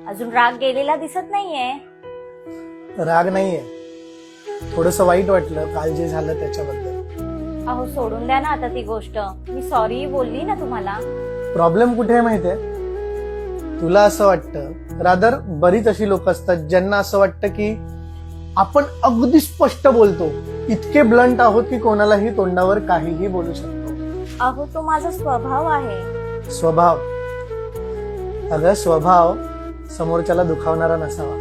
अजून राग गेलेला दिसत नाहीये. राग नाहीये, थोडस वाईट वाटलं काल जे झालं त्याच्याबद्दल. अहो सोडून द्या ना आता ती गोष्ट. मी सॉरी बोलली ना तुम्हाला. प्रॉब्लेम कुठे आहे माहितीये, तुला असं वाटतं, रादर बरीच अशी लोक असतात ज्यांना असं वाटतं की आपण अगदी स्पष्ट बोलतो, इतके ब्लंट आहोत की कोणालाही तोंडावर काहीही बोलू शकतो. अहो तो माझा स्वभाव आहे. स्वभाव, अगं स्वभाव समोरच्याला दुखावणारा नसावा.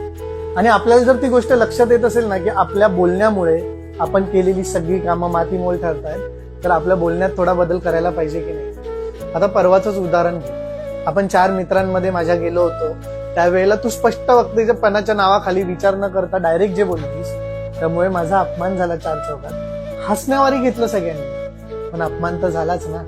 आणि आपल्याला जर ती गोष्ट लक्षात येत असेल ना की आपल्या बोलण्यामुळे आपण केलेली सगळी कामं मातीमोल ठरतायत, तर आपल्या बोलण्यात थोडा बदल करायला पाहिजे की नाही. आता परवाचंच उदाहरण घे, आपण 4 मित्रांमध्ये माझ्या गेलो होतो, त्यावेळेला तू स्पष्ट वक्तेपणाच्या नावाखाली विचार न करता डायरेक्ट जे बोललीस, त्यामुळे माझा अपमान झाला 4 चौकात. हसण्यावारी घेतलं सगळ्यांनी, पण अपमान तर झालाच ना.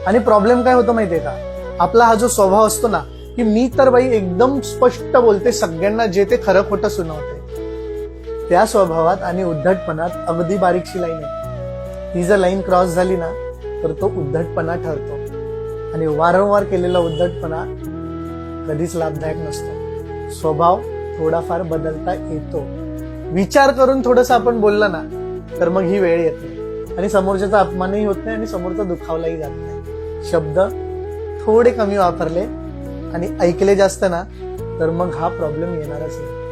आणि प्रॉब्लेम काय होतो माहितीये का, आपला हा जो स्वभाव असतो ना की मी तर बाई एकदम स्पष्ट बोलते, सगळ्यांना जे ते खरं खोटं सुनावते, त्या स्वभावात आणि उद्धटपणात अगदी बारीकशी लाईन आहे. ही जर लाईन क्रॉस झाली ना तर तो उद्धटपणा ठरतो. आणि वारंवार केलेला उद्धटपणा कधीच लाभदायक नसतो. स्वभाव थोडाफार बदलता येतो. विचार करून थोडस आपण बोललं ना तर मग ही वेळ येते आणि समोरच्याचा अपमानही होत नाही आणि समोरचा दुखावलाही जात नाही. शब्द थोडे कमी वापरले आणि ऐकले जास्त ना तर मग हा प्रॉब्लेम येणारच नाही.